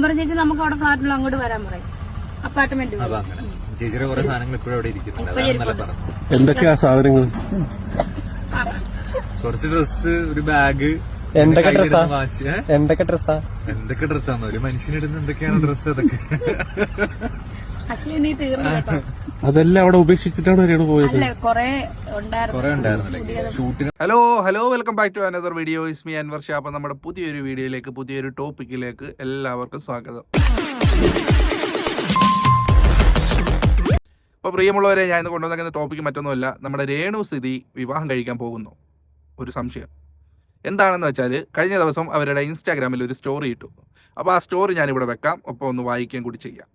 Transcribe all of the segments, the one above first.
പറഞ്ഞ ചേച്ചി നമുക്ക് അവിടെ ഫ്ലാറ്റിൽ അങ്ങോട്ട് വരാൻ പറയും, അപ്പാർട്ട്മെന്റ്. ചേച്ചിയുടെ കുറെ സാധനങ്ങൾ ഇപ്പോഴും അവിടെ ഇരിക്കുന്നുണ്ട്. എന്തൊക്കെയാ സാധനങ്ങൾ? കുറച്ച് ഡ്രസ്സ്, ഒരു ബാഗ്. എന്തൊക്കെ ഡ്രസ്സാന്ന് ഒരു മനുഷ്യനിടുന്ന എന്തൊക്കെയാണ് ഡ്രസ്സ്? അതൊക്കെ നീ തീർന്നു കേട്ടോ. അതെല്ലാം അവിടെ ഉപേക്ഷിച്ചിട്ടാണ് രേണു പോയത്. കൊറേ ഉണ്ടായിരുന്നല്ലേ ഷൂട്ടിന്. Hello welcome back to another video. Is me Anwar Shah. അപ്പൊ നമ്മുടെ പുതിയൊരു വീഡിയോയിലേക്ക്, പുതിയൊരു ടോപ്പിക്കിലേക്ക് എല്ലാവർക്കും സ്വാഗതം. അപ്പോൾ പ്രിയമുള്ളവരെ, ഞാൻ ഇന്ന് കൊണ്ടുവന്നിരിക്കുന്ന ടോപ്പിക്ക് മറ്റൊന്നുമല്ല, നമ്മുടെ രേണു സ്ഥിതി വിവാഹം കഴിക്കാൻ പോകുന്നു. ഒരു സംശയം എന്താണെന്ന് വെച്ചാൽ, കഴിഞ്ഞ ദിവസം അവരുടെ ഇൻസ്റ്റാഗ്രാമിൽ ഒരു സ്റ്റോറി ഇട്ടു. അപ്പോൾ ആ സ്റ്റോറി ഞാനിവിടെ വെക്കാം, ഒപ്പം ഒന്ന് വായിക്കുകയും കൂടി ചെയ്യാം.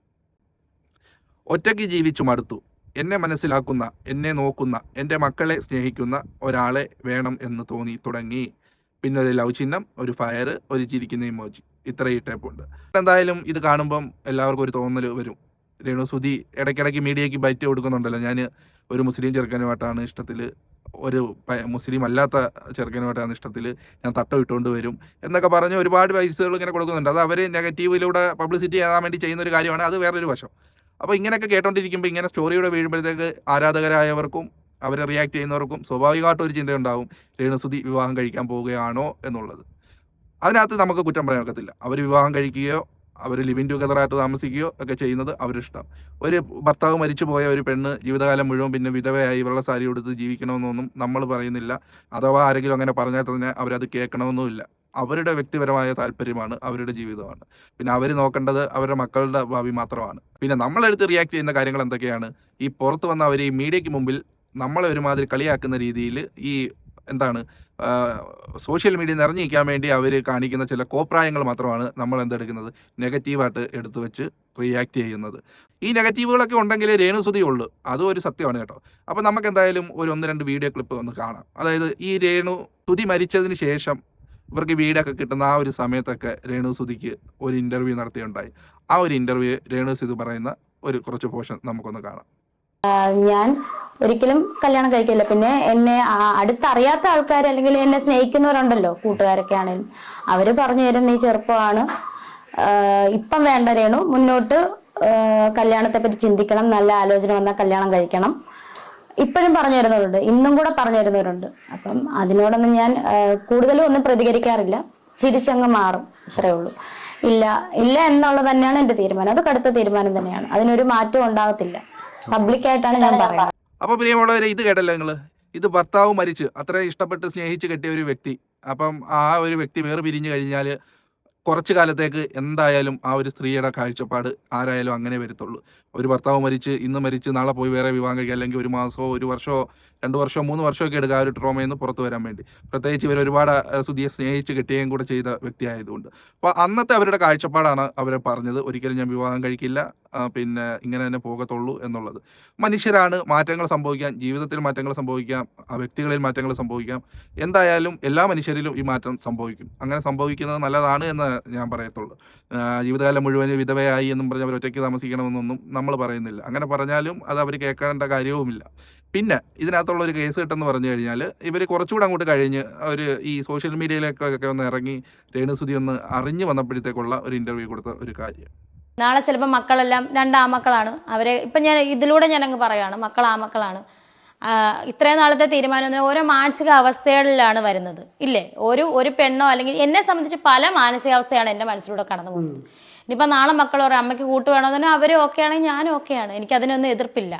ഒറ്റയ്ക്ക് ജീവിച്ചു മടുത്തു. എന്നെ മനസ്സിലാക്കുന്ന, എന്നെ നോക്കുന്ന, എൻ്റെ മക്കളെ സ്നേഹിക്കുന്ന ഒരാളെ വേണം എന്ന് തോന്നി തുടങ്ങി. പിന്നെ ഒരു ലവ് ചിഹ്നം, ഒരു ഫയർ, ഒരു ചിരിക്കുന്ന ഇമോജി. ഇത്രയും ടൈപ്പുണ്ട്. എന്തായാലും ഇത് കാണുമ്പം എല്ലാവർക്കും ഒരു തോന്നൽ വരും. രേണു സുധി ഇടയ്ക്കിടയ്ക്ക് മീഡിയയ്ക്ക് ബൈറ്റ് കൊടുക്കുന്നുണ്ടല്ലോ, ഞാൻ ഒരു മുസ്ലിം ചെറുക്കനുമായിട്ടാണ് ഇഷ്ടത്തിൽ, ഒരു മുസ്ലിം അല്ലാത്ത ചെറുക്കനുമായിട്ടാണ് ഇഷ്ടത്തിൽ, ഞാൻ തട്ടം ഇട്ടുകൊണ്ട് വരും എന്നൊക്കെ പറഞ്ഞ് ഒരുപാട് വയസ്സുകൾ ഇങ്ങനെ കൊടുക്കുന്നുണ്ട്. അത് അവർ നെഗറ്റീവിലൂടെ പബ്ലിസിറ്റി ചെയ്യാൻ വേണ്ടി ചെയ്യുന്നൊരു കാര്യമാണ്. അത് വേറൊരു വശം. അപ്പോൾ ഇങ്ങനെയൊക്കെ കേട്ടോണ്ടിരിക്കുമ്പോൾ ഇങ്ങനെ സ്റ്റോറിയുടെ വീഴുമ്പോഴത്തേക്ക് ആരാധകരായവർക്കും അവരെ റിയാക്ട് ചെയ്യുന്നവർക്കും സ്വാഭാവികമായിട്ടും ഒരു ചിന്തയുണ്ടാവും, രേണു സുധി വിവാഹം കഴിക്കാൻ പോവുകയാണോ എന്നുള്ളത്. അതിനകത്ത് നമുക്ക് കുറ്റം പറയാൻ ഒക്കത്തില്ല. അവർ വിവാഹം കഴിക്കുകയോ അവർ ലിവിങ് ടുഗദറായിട്ട് താമസിക്കുകയോ ഒക്കെ ചെയ്യുന്നത് അവരിഷ്ടം. ഒരു ഭർത്താവ് മരിച്ചു പോയ ഒരു പെണ്ണ് ജീവിതകാലം മുഴുവൻ പിന്നെ വിധവയായി വെള്ള സാരി കൊടുത്ത് ജീവിക്കണമെന്നൊന്നും നമ്മൾ പറയുന്നില്ല. അഥവാ ആരെങ്കിലും അങ്ങനെ പറഞ്ഞാൽ തന്നെ അവരത് കേൾക്കണമെന്നുമില്ല. അവരുടെ വ്യക്തിപരമായ താല്പര്യമാണ്, അവരുടെ ജീവിതമാണ്. പിന്നെ അവർ നോക്കേണ്ടത് അവരുടെ മക്കളുടെ ഭാവി മാത്രമാണ്. പിന്നെ നമ്മളെടുത്ത് റിയാക്ട് ചെയ്യുന്ന കാര്യങ്ങൾ എന്തൊക്കെയാണ്? ഈ പുറത്ത് വന്ന അവർ ഈ മീഡിയയ്ക്ക് മുമ്പിൽ നമ്മളെ ഒരുമാതിരി കളിയാക്കുന്ന രീതിയിൽ ഈ സോഷ്യൽ മീഡിയ നിറഞ്ഞിരിക്കാൻ വേണ്ടി അവർ കാണിക്കുന്ന ചില കോപ്രായങ്ങൾ മാത്രമാണ് നമ്മൾ എന്തെടുക്കുന്നത്, നെഗറ്റീവായിട്ട് എടുത്തു വെച്ച് റിയാക്ട് ചെയ്യുന്നത്. ഈ നെഗറ്റീവുകളൊക്കെ ഉണ്ടെങ്കിൽ രേണു സുധി ഉള്ളൂ, അതും ഒരു സത്യമാണ് കേട്ടോ. അപ്പോൾ നമുക്ക് എന്തായാലും ഒരു 1-2 വീഡിയോ ക്ലിപ്പ് ഒന്ന് കാണാം. അതായത് ഈ രേണു സുധി മരിച്ചതിന് ശേഷം ഇവർക്ക് വീടൊക്കെ കിട്ടുന്ന ആ ഒരു സമയത്തൊക്കെ രേണു സുധിക്ക് ഒരു ഇൻ്റർവ്യൂ നടത്തിയുണ്ടായി. ആ ഒരു ഇൻ്റർവ്യൂ രേണു സുധി പറയുന്ന കുറച്ച് പോർഷൻ നമുക്കൊന്ന് കാണാം. ഞാൻ ഒരിക്കലും കല്യാണം കഴിക്കില്ല. പിന്നെ എന്നെ അടുത്തറിയാത്ത ആൾക്കാർ അല്ലെങ്കിൽ എന്നെ സ്നേഹിക്കുന്നവരുണ്ടല്ലോ, കൂട്ടുകാരൊക്കെ ആണെങ്കിലും, അവര് പറഞ്ഞു തരും, നീ ചെറുപ്പമാണ്, ഇപ്പം വേണ്ട രേണു, മുന്നോട്ട് കല്യാണത്തെ പറ്റി ചിന്തിക്കണം, നല്ല ആലോചന വന്നാൽ കല്യാണം കഴിക്കണം. ഇപ്പോഴും പറഞ്ഞു തരുന്നവരുണ്ട്, ഇന്നും കൂടെ പറഞ്ഞു തരുന്നവരുണ്ട്. അപ്പം അതിനോടൊന്നും ഞാൻ കൂടുതലും ഒന്നും പ്രതികരിക്കാറില്ല, ചിരിച്ചങ്ങ് മാറും, അത്രേ ഉള്ളൂ. ഇല്ല എന്നുള്ളത് തന്നെയാണ് എൻ്റെ തീരുമാനം. അത് കടുത്ത തീരുമാനം തന്നെയാണ്, അതിനൊരു മാറ്റം ഉണ്ടാകത്തില്ല. പബ്ലിക്കായിട്ടാണ് ഞാൻ പറയുന്നത്. അപ്പോൾ പ്രിയമുള്ളവരെ, ഇത് കേട്ടല്ലോ നിങ്ങൾ. ഇത് ഭർത്താവ് മരിച്ച് അത്ര ഇഷ്ടപ്പെട്ട് സ്നേഹിച്ച് കെട്ടിയ ഒരു വ്യക്തി. അപ്പം ആ ഒരു വ്യക്തി വേറെ പിരിഞ്ഞു കഴിഞ്ഞാൽ കുറച്ച് കാലത്തേക്ക് എന്തായാലും ആ ഒരു സ്ത്രീയുടെ കാഴ്ചപ്പാട് ആരായാലും അങ്ങനെ വരത്തുള്ളൂ. ഒരു ഭർത്താവ് മരിച്ച് ഇന്ന് മരിച്ച് നാളെ പോയി വേറെ വിവാഹം കഴിക്കുക, അല്ലെങ്കിൽ 1 മാസമോ 1 വർഷമോ 2 വർഷമോ 3 വർഷമൊക്കെ എടുക്കുക ആ ഒരു ട്രോമയിൽ നിന്ന് പുറത്ത് വരാൻ വേണ്ടി. പ്രത്യേകിച്ച് ഇവർ ഒരുപാട് സുധിയെ സ്നേഹിച്ച് കെട്ടുകയും കൂടെ ചെയ്ത വ്യക്തിയായതുകൊണ്ട്. അപ്പോൾ അന്നത്തെ അവരുടെ കാഴ്ചപ്പാടാണ് അവരെ പറഞ്ഞത്, ഒരിക്കലും ഞാൻ വിവാഹം കഴിക്കില്ല, പിന്നെ ഇങ്ങനെ തന്നെ പോകത്തുള്ളൂ എന്നുള്ളത്. മനുഷ്യരാണ്, മാറ്റങ്ങൾ സംഭവിക്കാം, ജീവിതത്തിൽ മാറ്റങ്ങൾ സംഭവിക്കാം, വ്യക്തികളിൽ മാറ്റങ്ങൾ സംഭവിക്കാം. എന്തായാലും എല്ലാ മനുഷ്യരിലും ഈ മാറ്റം സംഭവിക്കും. അങ്ങനെ സംഭവിക്കുന്നത് നല്ലതാണ് എന്ന് ഞാൻ പറയത്തുള്ളൂ. ജീവിതകാലം മുഴുവൻ വിധവയായി എന്നും പറഞ്ഞ് അവർ ഒറ്റയ്ക്ക് താമസിക്കണമെന്നൊന്നും നമ്മൾ പറയുന്നില്ല. അങ്ങനെ പറഞ്ഞാലും അത് അവർ കേൾക്കേണ്ട കാര്യവുമില്ല. പിന്നെ ഇതിനകത്തുള്ള ഒരു കേസ് കിട്ടെന്ന് പറഞ്ഞു കഴിഞ്ഞാൽ, ഇവർ കുറച്ചുകൂടെ അങ്ങോട്ട് കഴിഞ്ഞ് ഈ സോഷ്യൽ മീഡിയയിലേക്കൊക്കെ ഒന്ന് ഇറങ്ങി രേണു സുധി ഒന്ന് അറിഞ്ഞു വന്നപ്പോഴത്തേക്കുള്ള ഒരു ഇൻ്റർവ്യൂ കൊടുത്ത ഒരു കാര്യം. നാളെ ചിലപ്പോൾ മക്കളെല്ലാം 2 ആമക്കളാണ്. അവരെ ഇപ്പം ഇതിലൂടെ ഞാനങ്ങ് പറയുകയാണ്, മക്കൾ ആമക്കളാണ്. ഇത്രയും നാളത്തെ തീരുമാനം ഓരോ മാനസിക അവസ്ഥകളിലാണ് വരുന്നത്, ഇല്ലേ? ഒരു പെണ്ണോ, അല്ലെങ്കിൽ എന്നെ സംബന്ധിച്ച് പല മാനസികാവസ്ഥയാണ് എൻ്റെ മനസ്സിലൂടെ കടന്നു പോകുന്നത്. ഇനിയിപ്പോൾ നാളെ മക്കൾ പറയും അമ്മയ്ക്ക് കൂട്ട് വേണമെന്ന് പറഞ്ഞാൽ അവരും ഓക്കെ ആണെങ്കിൽ ഞാനും ഓക്കെയാണ്, എനിക്കതിനൊന്നും എതിർപ്പില്ല.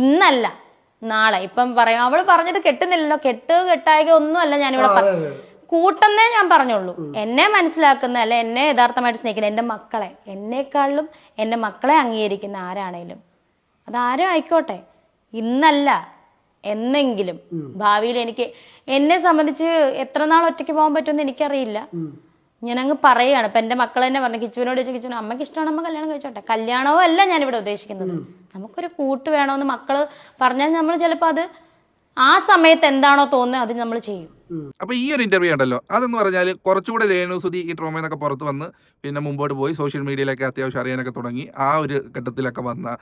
ഇന്നല്ല നാളെ. ഇപ്പം പറയാം അവള് പറഞ്ഞത് കെട്ടുന്നില്ലല്ലോ, കെട്ടായിക ഒന്നും അല്ല ഞാനിവിടെ കൂട്ടെന്നേ ഞാൻ പറഞ്ഞുള്ളൂ. എന്നെ മനസ്സിലാക്കുന്ന, അല്ല എന്നെ യഥാർത്ഥമായിട്ട് സ്നേഹിക്കുന്ന എൻ്റെ മക്കളെ, എന്നെക്കാളും എൻ്റെ മക്കളെ അംഗീകരിക്കുന്ന ആരാണേലും അതാരും ആയിക്കോട്ടെ, ഇന്നല്ല എന്നെങ്കിലും ഭാവിയിൽ എന്നെ സംബന്ധിച്ച് എത്ര നാൾ ഒറ്റയ്ക്ക് പോകാൻ പറ്റുമെന്ന് എനിക്കറിയില്ല. ഞാനങ്ങ് പറയുകയാണ്. ഇപ്പം എൻ്റെ മക്കൾ തന്നെ പറഞ്ഞു, കിച്ചുവിനോട് ചോദിച്ചു, കിച്ചുവിന് അമ്മയ്ക്ക് ഇഷ്ടമാണ്, അമ്മ കല്യാണം കഴിച്ചോട്ടെ. കല്യാണവും അല്ല ഞാനിവിടെ ഉദ്ദേശിക്കുന്നത്, നമുക്കൊരു കൂട്ട് വേണമെന്ന് മക്കള് പറഞ്ഞാൽ നമ്മൾ ചിലപ്പോൾ അത് ആ സമയത്ത് എന്താണോ തോന്നുന്നത് അത് നമ്മൾ ചെയ്യും. അപ്പോൾ ഈ ഒരു ഇൻ്റർവ്യൂ ഉണ്ടല്ലോ അതെന്ന് പറഞ്ഞാൽ കുറച്ചുകൂടെ രേണുസുതി ഈ ട്രോമയിൽ നിന്നൊക്കെ പുറത്ത് വന്ന് പിന്നെ മുമ്പോട്ട് പോയി സോഷ്യൽ മീഡിയയിലൊക്കെ അത്യാവശ്യം അറിയാനൊക്കെ തുടങ്ങി ആ ഒരു ഘട്ടത്തിലൊക്കെ വന്ന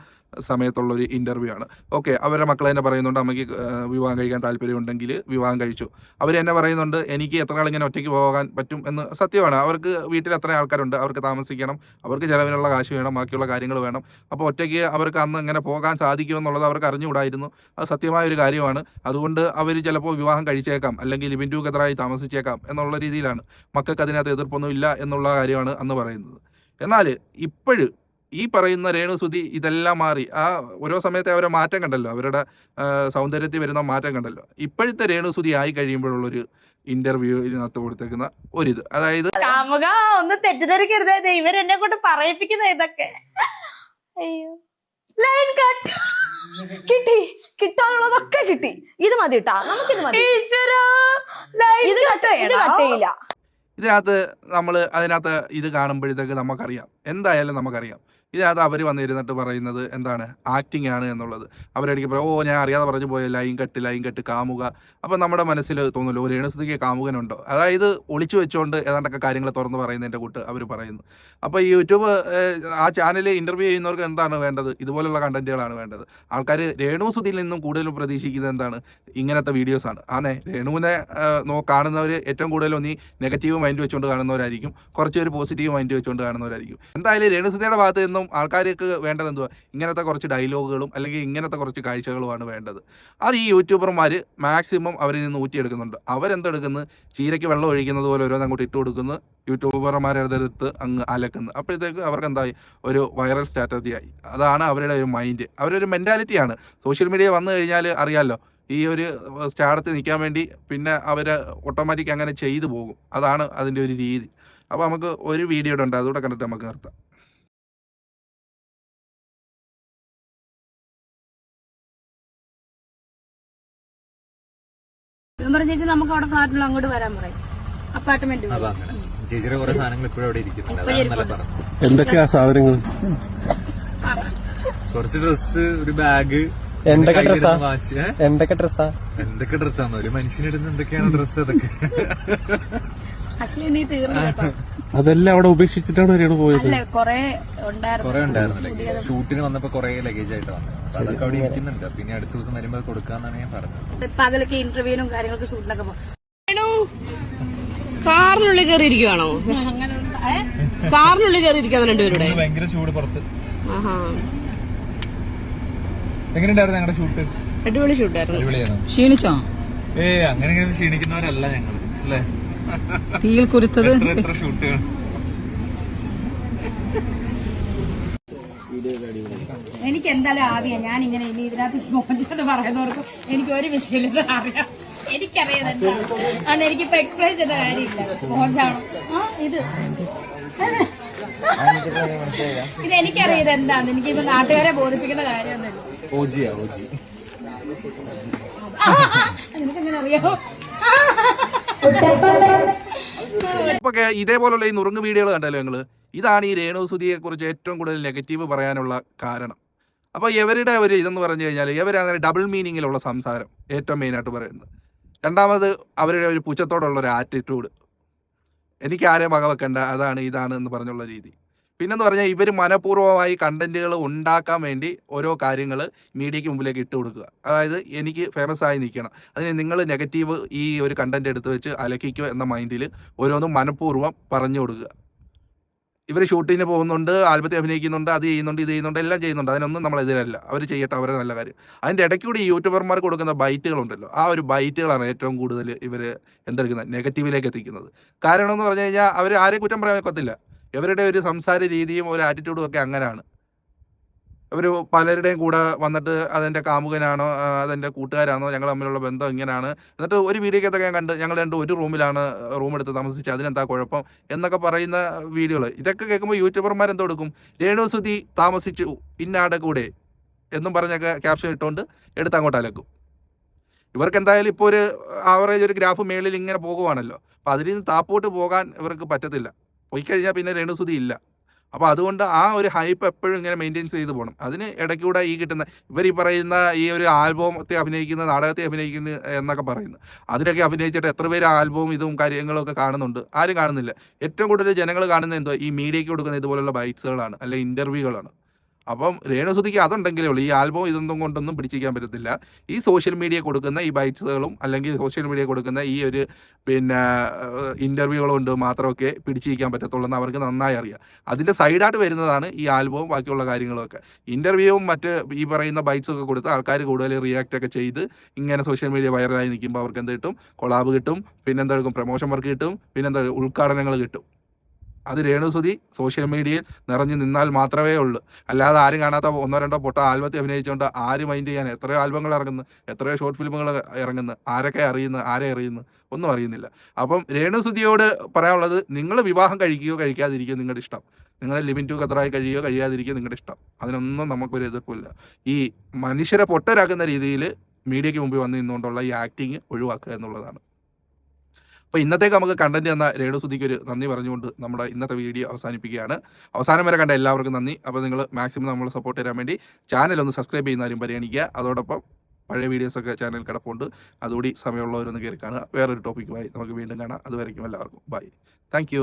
സമയത്തുള്ളൊരു ഇൻ്റർവ്യൂ ആണ്. ഓക്കെ, അവരുടെ മക്കൾ തന്നെ പറയുന്നുണ്ട് അമ്മയ്ക്ക് വിവാഹം കഴിക്കാൻ താല്പര്യമുണ്ടെങ്കിൽ വിവാഹം കഴിച്ചു. അവർ തന്നെ പറയുന്നുണ്ട് എനിക്ക് എത്ര നാളിങ്ങനെ ഒറ്റയ്ക്ക് പോകാൻ പറ്റും എന്ന്. സത്യമാണ്, അവർക്ക് വീട്ടിൽ എത്ര ആൾക്കാരുണ്ട്, അവർക്ക് താമസിക്കണം, അവർക്ക് ചിലവിനുള്ള കാശ് വേണം, ബാക്കിയുള്ള കാര്യങ്ങൾ വേണം. അപ്പോൾ ഒറ്റയ്ക്ക് അവർക്ക് അന്ന് ഇങ്ങനെ പോകാൻ സാധിക്കുമെന്നുള്ളത് അവർക്ക് അറിഞ്ഞുകൂടായിരുന്നു. അത് സത്യമായ ഒരു കാര്യമാണ്. അതുകൊണ്ട് അവർ ചിലപ്പോൾ വിവാഹം കഴിച്ചേക്കാം, അല്ലെങ്കിൽ ലിവിൻ ടുഗദറായി താമസിച്ചേക്കാം എന്നുള്ള രീതിയിലാണ്. മക്കൾക്ക് അതിനകത്ത് എതിർപ്പൊന്നും ഇല്ല എന്നുള്ള കാര്യമാണ് അന്ന് പറയുന്നത്. എന്നാൽ ഇപ്പോഴും ഈ പറയുന്ന രേണുസുതി ഇതെല്ലാം മാറി ആ ഓരോ സമയത്തെ അവരെ മാറ്റം കണ്ടല്ലോ, അവരുടെ സൗന്ദര്യത്തിൽ വരുന്ന മാറ്റം കണ്ടല്ലോ. ഇപ്പോഴത്തെ രേണുസുതി ആയി കഴിയുമ്പോഴുള്ളൊരു ഇന്റർവ്യൂ ഇതിനകത്ത് കൊടുത്തേക്കുന്ന ഒരിത്, അതായത് കാമുക ഒന്ന് തെറ്റിദ്ധരിക്കരുതേ, ഇവരെന്നെ കൊണ്ട് പറയിപ്പിക്കുന്ന ഇതൊക്കെ. അയ്യോ, ലൈൻ കട്ട് കിട്ടി, കിട്ടാനുള്ളതൊക്കെ കിട്ടി. ഇത് മതി കേട്ടാ, നമുക്കിത് മതി. ഇത് കട്ട് ചെയ്യില്ല. ഇതിനകത്ത് അതിനകത്ത് ഇത് കാണുമ്പോഴത്തേക്ക് നമുക്കറിയാം, എന്തായാലും നമുക്കറിയാം ഇതിനകത്ത് അവർ വന്നിരുന്നിട്ട് പറയുന്നത് എന്താണ്, ആക്ടിങ് ആണ് എന്നുള്ളത്. അവരടിക്ക് പറയും, ഓ ഞാൻ അറിയാതെ പറഞ്ഞു പോയ ലൈൻ കട്ട് കാമുക. അപ്പം നമ്മുടെ മനസ്സിൽ തോന്നുമല്ലോ ഒരു രേണുസുതിക്ക് കാമുകനുണ്ടോ, അതായത് ഒളിച്ചു വെച്ചുകൊണ്ട് ഏതാണ്ടൊക്കെ കാര്യങ്ങൾ തുറന്ന് പറയുന്നതിൻ്റെ കൂട്ട് അവർ പറയുന്നു. അപ്പോൾ ഈ യൂട്യൂബ് ആ ചാനൽ ഇൻ്റർവ്യൂ ചെയ്യുന്നവർക്ക് എന്താണ് വേണ്ടത്, ഇതുപോലുള്ള കണ്ടന്റുകളാണ് വേണ്ടത്. ആൾക്കാർ രേണുസുതിയിൽ നിന്നും കൂടുതലും പ്രതീക്ഷിക്കുന്നത് എന്താണ്, ഇങ്ങനത്തെ വീഡിയോസാണ്. ആണേ രേണുവിനെ കാണുന്നവർ ഏറ്റവും കൂടുതലും നീ നെഗറ്റീവ് മൈൻഡ് വെച്ചുകൊണ്ട് കാണുന്നവരായിരിക്കും, കുറച്ച് പേര് പോസിറ്റീവ് മൈൻഡ് വെച്ചുകൊണ്ട് കാണുന്നവരായിരിക്കും. എന്തായാലും രേണുസുതിയുടെ ഭാഗത്ത് നിന്നും ആൾക്കാർക്ക് വേണ്ടത് എന്തുവാ, ഇങ്ങനത്തെ കുറച്ച് ഡയലോഗുകളും അല്ലെങ്കിൽ ഇങ്ങനത്തെ കുറച്ച് കാഴ്ചകളുമാണ് വേണ്ടത്. അത് ഈ യൂട്യൂബർമാർ മാക്സിമം അവരിൽ നിന്ന് ഊറ്റിയെടുക്കുന്നുണ്ട്. അവരെന്തെടുക്കുന്നു, ചീരയ്ക്ക് വെള്ളം ഒഴിക്കുന്നത് പോലെ ഓരോന്ന് അങ്ങോട്ട് ഇട്ട് കൊടുക്കുന്നു, യൂട്യൂബർമാരെടുത്ത് അങ്ങ് അലക്കുന്നു. അപ്പോഴത്തേക്ക് അവർക്ക് എന്തായി, ഒരു വൈറൽ സ്ട്രാറ്റജിയായി. അതാണ് അവരുടെ ഒരു മൈൻഡ്, അവരൊരു മെൻറ്റാലിറ്റിയാണ്. സോഷ്യൽ മീഡിയ വന്നു കഴിഞ്ഞാൽ അറിയാമല്ലോ, ഈ ഒരു സ്റ്റാർട്ട് നിൽക്കാൻ വേണ്ടി പിന്നെ അവർ ഓട്ടോമാറ്റിക് അങ്ങനെ ചെയ്തു പോകും. അതാണ് അതിൻ്റെ ഒരു രീതി. അപ്പോൾ നമുക്ക് ഒരു വീഡിയോ ഉണ്ട്, അതുകൂടെ കണ്ടിട്ട് നമുക്ക് നിർത്താം. പറഞ്ഞ ചേച്ചി നമുക്ക് അവിടെ ഫ്ലാറ്റിൽ അങ്ങോട്ട് വരാൻ പറയും, അപ്പാർട്ട്മെന്റ്. അപ്പൊ അങ്ങനെ ചേച്ചിയുടെ കുറെ സാധനങ്ങൾ ഇപ്പോഴും അവിടെ ഇരിക്കുന്നുണ്ട്. അതാണ് ഇന്നലെ പറഞ്ഞത്. എന്തൊക്കെയാ സാധനങ്ങൾ? കുറച്ച് ഡ്രസ്സ്, ഒരു ബാഗ്, എന്തൊക്കെ ഡ്രസ്സാ? വാച്ച്. എന്തൊക്കെ ഡ്രസ്സാ? എന്തൊക്കെ ഡ്രസ്സാന്ന്, ഒരു മനുഷ്യനിടുന്ന എന്തൊക്കെയാണ് ഡ്രസ്സ് അതൊക്കെ. ആക്ച്വലി നീ തീർന്നു കേട്ടോ. അതെല്ലാം അവിടെ ഉപേക്ഷിച്ചിട്ടാണ് രേണു പോയത്. അല്ലെ കൊറേ കുറെ ഉണ്ടായിരുന്നു ലഗേജ്. ഷൂട്ടിന് വന്നപ്പോ കുറെ ലഗേജ് ആയിട്ട് വന്നത്. അപ്പൊ അതൊക്കെ അവിടെ ഇരിക്കുന്നുണ്ട്. പിന്നെ അടുത്ത ദിവസം വരുമ്പോൾ അത് കൊടുക്കാന്നാണ് ഞാൻ പറഞ്ഞത്. പകലൊക്കെ ഇന്റർവ്യൂവിനും കാര്യങ്ങളൊക്കെ ഷൂട്ടിനൊക്കെ പോകും. കാറിനുള്ളിൽ കയറി ഇരിക്കുവാണോ? കാറിനുള്ളിൽ കയറി ഇരിക്കാൻ രണ്ടുപേരുടെ ഭയങ്കര ചൂട് പുറത്ത്. എങ്ങനെയുണ്ടായിരുന്നു ഞങ്ങളുടെ ഷൂട്ട്? അടിപൊളി ഷൂട്ടായിരുന്നു. അടിപൊളിയായിരുന്നു. ക്ഷീണിച്ചോ? അങ്ങനെ ക്ഷീണിക്കുന്നവരല്ല ഞങ്ങൾ, അല്ലേ? തീയിൽ കുരുത്തത് എത്ര ഷൂട്ടുകൾ. എനിക്ക് എന്തായാലും ആദ്യം ഞാൻ ഇങ്ങനെ ഇനി ഇതിനകത്ത് സ്പോഞ്ച് പറയുന്നവർക്ക് എനിക്ക് ഒരു വിഷയമില്ല, അറിയാം, എനിക്കറിയാം എന്താണ്. അതുകൊണ്ട് എനിക്കിപ്പോ എക്സ്പ്ലെയിൻ ചെയ്ത കാര്യമില്ല. സ്പോഞ്ചാണോ ഇത് എനിക്കറിയാം എന്താണ്. എനിക്കിപ്പോ നാട്ടുകാരെ ബോധിപ്പിക്കേണ്ട കാര്യമൊന്നുമില്ല. നിനക്കെങ്ങനെ അറിയാമോ? ഇപ്പൊ ഇതേപോലുള്ള ഈ നുറുങ്ങ് വീഡിയോകൾ കണ്ടല്ലോ ഞങ്ങൾ. ഇതാണ് ഈ രേണുസുതിയെ കുറിച്ച് ഏറ്റവും കൂടുതൽ നെഗറ്റീവ് പറയാനുള്ള കാരണം. അപ്പോൾ ഇവരുടെ ഒരു ഇതെന്ന് പറഞ്ഞു കഴിഞ്ഞാൽ ഇവരങ്ങനെ ഡബിൾ മീനിങ്ങിലുള്ള സംസാരം ഏറ്റവും മെയിനായിട്ട് പറയുന്നത്. രണ്ടാമത് അവരുടെ ഒരു പുച്ഛത്തോടുള്ള ഒരു ആറ്റിറ്റ്യൂഡ്, എനിക്ക് ആരെയും വകവെക്കണ്ട, അതാണ് ഇതാണ് എന്ന് പറഞ്ഞുള്ള രീതി. പിന്നെന്ന് പറഞ്ഞാൽ ഇവർ മനഃപൂർവ്വമായി കണ്ടന്റുകൾ ഉണ്ടാക്കാൻ വേണ്ടി ഓരോ കാര്യങ്ങൾ മീഡിയയ്ക്ക് മുമ്പിലേക്ക് ഇട്ട് കൊടുക്കുക. അതായത് എനിക്ക് ഫേമസ് ആയി നിൽക്കണം, അതിന് നിങ്ങൾ നെഗറ്റീവ് ഈ ഒരു കണ്ടന്റ് എടുത്ത് വെച്ച് അലക്കിക്കുക എന്ന മൈൻഡിൽ ഓരോന്നും മനഃപൂർവ്വം പറഞ്ഞു കൊടുക്കുക. ഇവർ ഷൂട്ടിന് പോകുന്നുണ്ട്, ആൽബത്തിൽ അഭിനയിക്കുന്നുണ്ട്, അത് ചെയ്യുന്നുണ്ട്, ഇത് ചെയ്യുന്നുണ്ട്, എല്ലാം ചെയ്യുന്നുണ്ട്. അതിനൊന്നും നമ്മളെതിരല്ല, അവർ ചെയ്യട്ടെ, അവരുടെ നല്ല കാര്യം. അതിൻ്റെ ഇടയ്ക്കൂടി ഈ യൂട്യൂബർമാർ കൊടുക്കുന്ന ബൈറ്റുകളുണ്ടല്ലോ, ആ ഒരു ബൈറ്റുകളാണ് ഏറ്റവും കൂടുതൽ ഇവർ എന്തെടുക്കുന്നത്, നെഗറ്റീവിലേക്ക് എത്തിക്കുന്നത്. കാരണം എന്ന് പറഞ്ഞു കഴിഞ്ഞാൽ അവർ ആരെയും കുറ്റം പറയാൻ ഒക്കത്തില്ല. ഇവരുടെ ഒരു സംസാര രീതിയും ഒരു ആറ്റിറ്റ്യൂഡും ഒക്കെ അങ്ങനെയാണ്. ഇവർ പലരുടെയും കൂടെ വന്നിട്ട് അതെൻ്റെ കാമുകനാണോ, അതെൻ്റെ കൂട്ടുകാരാണോ, ഞങ്ങൾ തമ്മിലുള്ള ബന്ധം ഇങ്ങനെയാണ്. എന്നിട്ട് ഒരു വീഡിയോക്കകത്തൊക്കെ ഞാൻ കണ്ട് ഞങ്ങൾ രണ്ടും ഒരു റൂമിലാണ് റൂമെടുത്ത് താമസിച്ച്, അതിനെന്താ കുഴപ്പം എന്നൊക്കെ പറയുന്ന വീഡിയോകൾ. ഇതൊക്കെ കേൾക്കുമ്പോൾ യൂട്യൂബർമാർ എന്തോ എടുക്കും, രേണുസുതി താമസിച്ചു ഇന്നാടെ കൂടെ എന്നും പറഞ്ഞൊക്കെ ക്യാപ്ഷൻ ഇട്ടുകൊണ്ട് എടുത്ത് അങ്ങോട്ട് അലക്കും. ഇവർക്ക് എന്തായാലും ഇപ്പോൾ ഒരു ആവറേജ് ഒരു ഗ്രാഫ് മേളിൽ ഇങ്ങനെ പോകുവാണല്ലോ. അപ്പോൾ അതിൽ നിന്ന് താപ്പോട്ട് പോകാൻ ഇവർക്ക് പറ്റത്തില്ല. പോയി കഴിഞ്ഞാൽ പിന്നെ രേണുസുതി ഇല്ല. അപ്പോൾ അതുകൊണ്ട് ആ ഒരു ഹൈപ്പ് എപ്പോഴും ഇങ്ങനെ മെയിൻറ്റെയിൻ ചെയ്ത് പോകണം. അതിന് ഇടയ്ക്കൂടെ ഈ കിട്ടുന്ന ഇവർ ഈ പറയുന്ന ഈ ഒരു ആൽബത്തെ അഭിനയിക്കുന്ന നാടകത്തെ അഭിനയിക്കുന്ന എന്നൊക്കെ പറയുന്നു, അതിനൊക്കെ അഭിനയിച്ചിട്ട് എത്ര പേര് ആൽബവും ഇതും കാര്യങ്ങളൊക്കെ കാണുന്നുണ്ട്? ആരും കാണുന്നില്ല. ഏറ്റവും കൂടുതൽ ജനങ്ങൾ കാണുന്നത് എന്തോ ഈ മീഡിയയ്ക്ക് കൊടുക്കുന്ന ഇതുപോലുള്ള ബൈറ്റ്സുകളാണ്, അല്ലെങ്കിൽ ഇൻ്റർവ്യൂകളാണ്. അപ്പം രേണുസുതിക്ക് അതുണ്ടെങ്കിലേ ഉള്ളൂ, ഈ ആൽബം ഇതൊന്നും കൊണ്ടൊന്നും പിടിച്ചിരിക്കാൻ പറ്റത്തില്ല. ഈ സോഷ്യൽ മീഡിയ കൊടുക്കുന്ന ഈ ബൈറ്റ്സുകളും അല്ലെങ്കിൽ സോഷ്യൽ മീഡിയ കൊടുക്കുന്ന ഈ ഒരു പിന്നെ ഇൻ്റർവ്യൂകൾ കൊണ്ട് മാത്രമൊക്കെ പിടിച്ചിരിക്കാൻ പറ്റത്തുള്ളൂ എന്ന് അവർക്ക് നന്നായി അറിയാം. അതിൻ്റെ സൈഡായിട്ട് വരുന്നതാണ് ഈ ആൽബവും ബാക്കിയുള്ള കാര്യങ്ങളൊക്കെ. ഇൻ്റർവ്യൂവും മറ്റ് ഈ പറയുന്ന ബൈറ്റ്സൊക്കെ കൊടുത്ത് ആൾക്കാർ കൂടുതൽ റിയാക്റ്റ് ഒക്കെ ചെയ്ത് ഇങ്ങനെ സോഷ്യൽ മീഡിയ വൈറലായി നിൽക്കുമ്പോൾ അവർക്ക് എന്ത് കിട്ടും? കൊളാബ് കിട്ടും, പിന്നെന്താ എടുക്കും? പ്രൊമോഷൻ വർക്ക് കിട്ടും, പിന്നെന്താ ഉദ്ഘാടനങ്ങൾ കിട്ടും. അത് രേണുസുതി സോഷ്യൽ മീഡിയയിൽ നിറഞ്ഞു നിന്നാൽ മാത്രമേ ഉള്ളൂ. അല്ലാതെ ആരും കാണാത്ത 1-2 പൊട്ട ആൽബത്തിൽ അഭിനയിച്ചുകൊണ്ട് ആര് മൈൻഡ് ചെയ്യാൻ? എത്രയോ ആൽബങ്ങൾ ഇറങ്ങുന്നു, എത്രയോ ഷോർട്ട് ഫിലിമുകൾ ഇറങ്ങുന്നു, ആരൊക്കെ അറിയുന്നു, ആരെ അറിയുന്നു? ഒന്നും അറിയുന്നില്ല. അപ്പം രേണുസുതിയോട് പറയാനുള്ളത്, നിങ്ങൾ വിവാഹം കഴിക്കുകയോ കഴിക്കാതിരിക്കുകയോ നിങ്ങളുടെ ഇഷ്ടം. നിങ്ങൾ ലിവിൻ ടു ഖത്തറായി കഴിയുകയോ കഴിയാതിരിക്കുകയോ നിങ്ങളുടെ ഇഷ്ടം. അതിനൊന്നും നമുക്കൊരു എതിർപ്പില്ല. ഈ മനുഷ്യരെ പൊട്ടരാക്കുന്ന രീതിയിൽ മീഡിയയ്ക്ക് മുമ്പിൽ വന്ന് നിന്നുകൊണ്ടുള്ള ഈ ആക്ടിങ് ഒഴിവാക്കുക എന്നുള്ളതാണ്. അപ്പോൾ ഇന്നത്തേക്ക് നമുക്ക് കണ്ടന്റ് തന്ന രേണുസുതിക്ക് ഒരു നന്ദി പറഞ്ഞുകൊണ്ട് നമ്മുടെ ഇന്നത്തെ വീഡിയോ അവസാനിപ്പിക്കുകയാണ്. അവസാനം വരെ കണ്ട എല്ലാവർക്കും നന്ദി. അപ്പോൾ നിങ്ങൾ മാക്സിമം നമ്മൾ സപ്പോർട്ട് തരാൻ വേണ്ടി ചാനൽ ഒന്ന് സബ്സ്ക്രൈബ് ചെയ്യുന്നവരും പരിഗണിക്കുക. അതോടൊപ്പം പഴയ വീഡിയോസൊക്കെ ചാനൽ കിടപ്പുണ്ട്, അതുകൂടി സമയമുള്ളവരൊന്ന് കയറി കാണുക. വേറൊരു ടോപ്പിക്കുമായി നമുക്ക് വീണ്ടും കാണാം. അതുവരയ്ക്കും എല്ലാവർക്കും ബൈ. താങ്ക്